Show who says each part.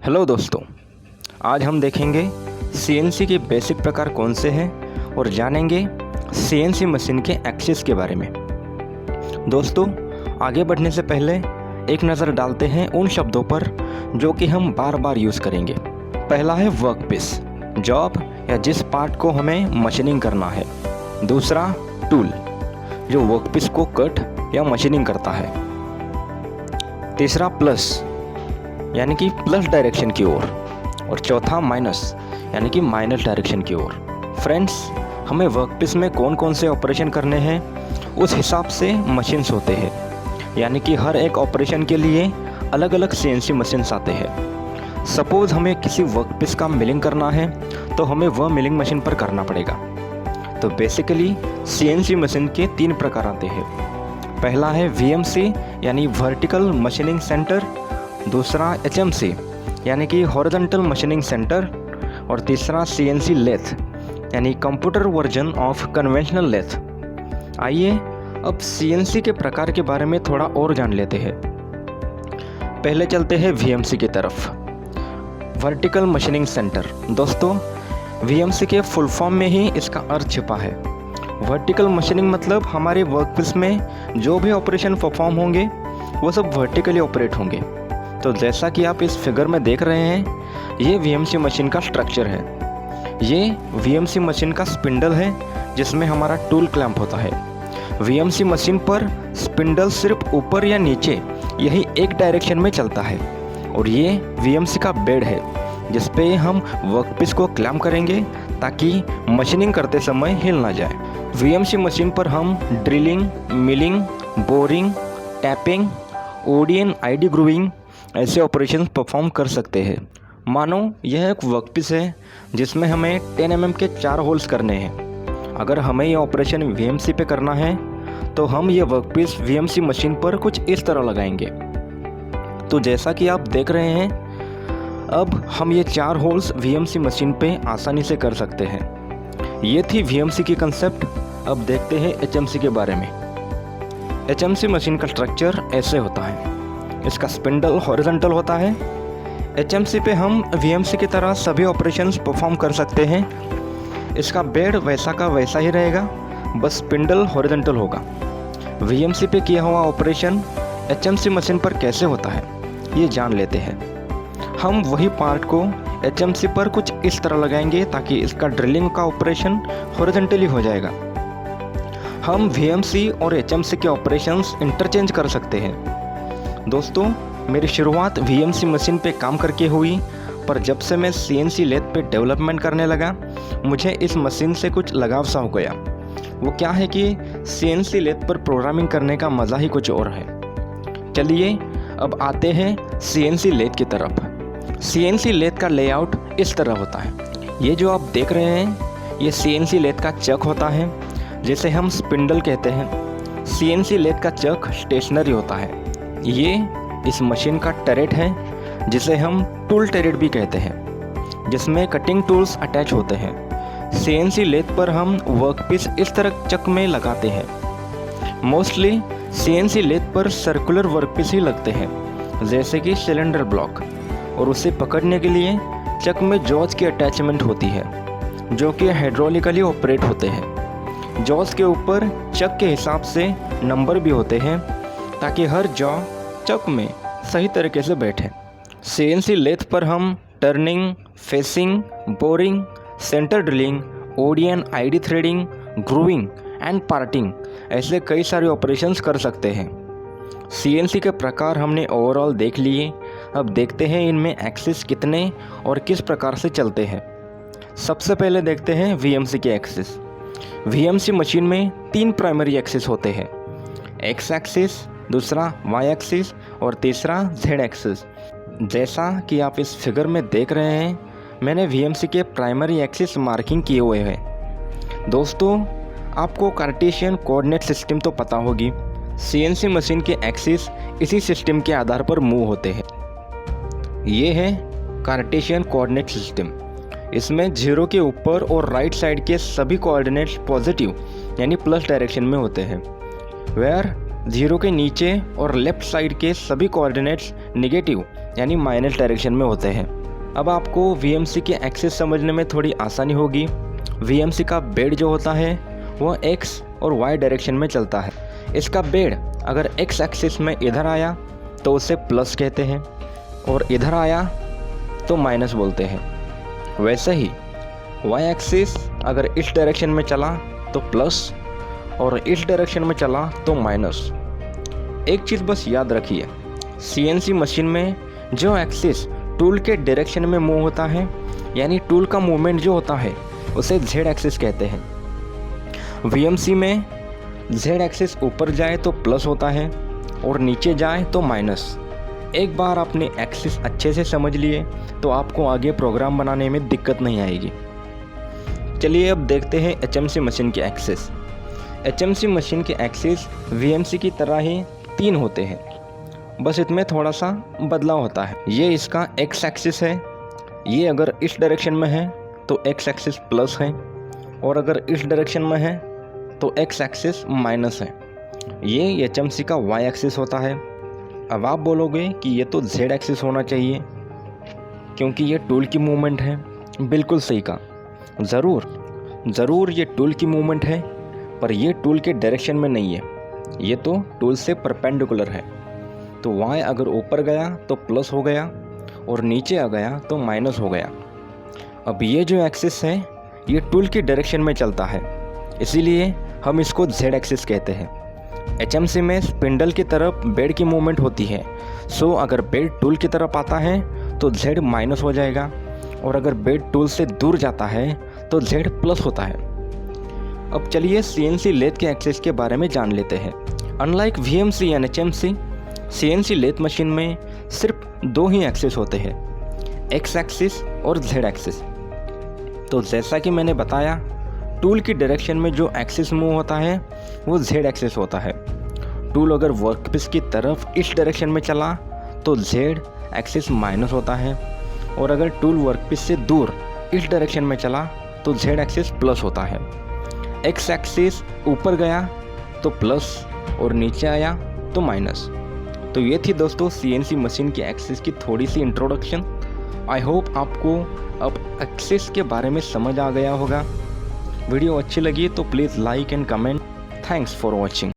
Speaker 1: Hello दोस्तों, आज हम देखेंगे सीएनसी के बेसिक प्रकार कौन से हैं और जानेंगे सीएनसी मशीन के एक्सेस के बारे में। दोस्तों, आगे बढ़ने से पहले एक नज़र डालते हैं उन शब्दों पर जो कि हम बार बार यूज़ करेंगे। पहला है वर्कपीस, जॉब या जिस पार्ट को हमें मशीनिंग करना है। दूसरा टूल, जो वर्कपीस को कट या मशीनिंग करता है। तीसरा प्लस, यानी कि प्लस डायरेक्शन की ओर, और चौथा माइनस, यानी कि माइनस डायरेक्शन की ओर। फ्रेंड्स, हमें वर्कपीस में कौन कौन से ऑपरेशन करने हैं उस हिसाब से मशीन्स होते हैं, यानी कि हर एक ऑपरेशन के लिए अलग अलग सीएनसी मशीन्स आते हैं। सपोज़ हमें किसी वर्कपीस का मिलिंग करना है तो हमें वह मिलिंग मशीन पर करना पड़ेगा। तो बेसिकली सीएनसी मशीन के 3 प्रकार आते हैं। पहला है वीएमसी यानी वर्टिकल मशीनिंग सेंटर, दूसरा एचएमसी यानी कि हॉरिजॉन्टल मशीनिंग सेंटर, और तीसरा सीएनसी लेथ यानी computer version of conventional lathe. आइए अब सीएनसी के प्रकार के बारे में थोड़ा और जान लेते हैं। पहले चलते हैं वीएमसी की तरफ, वर्टिकल मशीनिंग सेंटर। दोस्तों, वीएमसी के फुल फॉर्म में ही इसका अर्थ छिपा है। वर्टिकल मशीनिंग मतलब हमारे वर्कपीस में जो भी ऑपरेशन परफॉर्म होंगे वो सब वर्टिकली ऑपरेट होंगे। तो जैसा कि आप इस फिगर में देख रहे हैं, ये वीएमसी मशीन का स्ट्रक्चर है। ये वीएमसी मशीन का स्पिंडल है जिसमें हमारा टूल क्लैंप होता है। वीएमसी मशीन पर स्पिंडल सिर्फ ऊपर या नीचे यही एक डायरेक्शन में चलता है, और ये वीएमसी का बेड है जिस पे हम वर्कपीस को क्लैंप करेंगे ताकि मशीनिंग करते समय हिल ना जाए। वीएमसी मशीन पर हम drilling, milling, boring, tapping, OD and ID grooving ऐसे ऑपरेशन परफॉर्म कर सकते हैं। मानो यह एक वर्कपीस है जिसमें हमें 10 mm के 4 होल्स करने हैं। अगर हमें यह ऑपरेशन वीएमसी पे करना है तो हम ये वर्कपीस वीएमसी मशीन पर कुछ इस तरह लगाएंगे। तो जैसा कि आप देख रहे हैं, अब हम ये 4 होल्स वीएमसी मशीन पे आसानी से कर सकते हैं। ये थी वीएमसी की कंसेप्ट। अब देखते हैं एचएमसी के बारे में। एचएमसी मशीन का स्ट्रक्चर ऐसे होता है। इसका स्पिंडल हॉरिजॉन्टल होता है। एचएमसी पे हम वीएमसी की तरह सभी ऑपरेशंस परफॉर्म कर सकते हैं। इसका बेड वैसा का वैसा ही रहेगा, बस स्पिंडल हॉरिजॉन्टल होगा। वीएमसी पे किया हुआ ऑपरेशन एचएमसी मशीन पर कैसे होता है ये जान लेते हैं। हम वही पार्ट को एचएमसी पर कुछ इस तरह लगाएंगे ताकि इसका ड्रिलिंग का ऑपरेशन हॉरिजॉन्टली हो जाएगा। हम वीएमसी और एचएमसी के ऑपरेशंस इंटरचेंज कर सकते हैं। दोस्तों, मेरी शुरुआत वीएमसी मशीन पे काम करके हुई, पर जब से मैं सीएनसी लेथ पे डेवलपमेंट करने लगा, मुझे इस मशीन से कुछ लगाव सा हो गया। वो क्या है कि सीएनसी लेथ पर प्रोग्रामिंग करने का मज़ा ही कुछ और है। चलिए अब आते हैं सीएनसी लेथ की तरफ। सीएनसी लेथ का लेआउट इस तरह होता है। ये जो आप देख रहे हैं, ये सीएनसी लेथ का चक होता है जिसे हम स्पिंडल कहते हैं। सीएनसी लेथ का चक स्टेशनरी होता है। ये इस मशीन का टरेट है जिसे हम टूल टरेट भी कहते हैं, जिसमें कटिंग टूल्स अटैच होते हैं। सीएनसी लेथ पर हम वर्कपीस इस तरह चक में लगाते हैं। मोस्टली सीएनसी लेथ पर सर्कुलर वर्कपीस ही लगते हैं, जैसे कि सिलेंडर ब्लॉक, और उसे पकड़ने के लिए चक में जॉज की अटैचमेंट होती है जो कि हाइड्रोलिकली ऑपरेट होते हैं। जॉज के ऊपर चक के हिसाब से नंबर भी होते हैं ताकि हर जॉ चक में सही तरीके से बैठे। सीएनसी लेथ पर हम turning, facing, boring, centre drilling, OD and ID threading, grooving and parting ऐसे कई सारे ऑपरेशंस कर सकते हैं। सीएनसी के प्रकार हमने ओवरऑल देख लिए। अब देखते हैं इनमें एक्सिस कितने और किस प्रकार से चलते हैं। सबसे पहले देखते हैं वीएमसी के एक्सिस। वीएमसी मशीन में 3 प्राइमरी एक्सिस होते हैं, एक्स एक्सिस, दूसरा वाई एक्सिस और तीसरा जेड एक्सिस। जैसा कि आप इस फिगर में देख रहे हैं, मैंने वीएमसी के प्राइमरी एक्सिस मार्किंग किए हुए हैं। दोस्तों, आपको कार्टेशियन कोऑर्डिनेट सिस्टम तो पता होगी। सीएनसी मशीन के एक्सिस इसी सिस्टम के आधार पर मूव होते हैं। ये है कार्टेशियन कोऑर्डिनेट सिस्टम। इसमें 0 के ऊपर और राइट साइड के सभी कोऑर्डिनेट्स पॉजिटिव यानी प्लस डायरेक्शन में होते हैं, वेयर 0 के नीचे और लेफ्ट साइड के सभी कोऑर्डिनेट्स नेगेटिव यानी माइनस डायरेक्शन में होते हैं। अब आपको VMC के एक्सिस समझने में थोड़ी आसानी होगी। VMC का बेड जो होता है वह X और Y डायरेक्शन में चलता है। इसका बेड अगर X एक्सिस में इधर आया तो उसे प्लस कहते हैं और इधर आया तो माइनस बोलते हैं। वैसे ही Y एक्सिस अगर इस डायरेक्शन में चला तो प्लस और इस डायरेक्शन में चला तो माइनस। एक चीज़ बस याद रखिए, CNC मशीन में जो एक्सिस टूल के डायरेक्शन में मूव होता है, यानी टूल का मूवमेंट जो होता है उसे Z एक्सिस कहते हैं। VMC में Z एक्सिस ऊपर जाए तो प्लस होता है और नीचे जाए तो माइनस। एक बार आपने एक्सिस अच्छे से समझ लिए तो आपको आगे प्रोग्राम बनाने में दिक्कत नहीं आएगी। चलिए अब देखते हैं HMC मशीन के एक्सिस। HMC मशीन के एक्सिस VMC की तरह ही 3 होते हैं, बस इसमें थोड़ा सा बदलाव होता है। ये इसका X एक्सिस है, ये अगर इस डायरेक्शन में है तो X एक्सिस प्लस है और अगर इस डायरेक्शन में है तो X एक्सिस माइनस है। ये HMC का Y एक्सिस होता है। अब आप बोलोगे कि ये तो Z एक्सिस होना चाहिए क्योंकि ये टूल की मूवमेंट है। बिल्कुल सही कहा, ज़रूर ये टूल की मूवमेंट है, पर ये टूल के डायरेक्शन में नहीं है, ये तो टूल से परपेंडिकुलर है। तो Y अगर ऊपर गया तो प्लस हो गया और नीचे आ गया तो माइनस हो गया। अब ये जो एक्सिस है ये टूल की डायरेक्शन में चलता है, इसीलिए हम इसको Z एक्सिस कहते हैं। HMC में स्पिंडल की तरफ बेड की मूवमेंट होती है, सो अगर बेड टूल की तरफ आता है तो Z माइनस हो जाएगा और अगर बेड टूल से दूर जाता है तो Z प्लस होता है। अब चलिए CNC लेथ के एक्सिस के बारे में जान लेते हैं। Unlike VMC and HMC, CNC lathe machine में सिर्फ 2 ही एक्सिस होते हैं, X एक्सिस और Z एक्सिस। तो जैसा कि मैंने बताया, टूल की डायरेक्शन में जो एक्सिस मूव होता है वो Z एक्सिस होता है। टूल अगर वर्कपीस की तरफ इस डायरेक्शन में चला तो Z एक्सिस माइनस होता है और अगर टूल वर्कपीस से दूर इस डायरेक्शन में चला तो Z एक्सिस प्लस होता है। X एक्सिस ऊपर गया तो प्लस और नीचे आया तो माइनस। तो ये थी दोस्तों CNC मशीन की एक्सिस की थोड़ी सी इंट्रोडक्शन। आई होप आपको अब एक्सिस के बारे में समझ आ गया होगा। वीडियो अच्छी लगी तो please like and comment. Thanks for watching.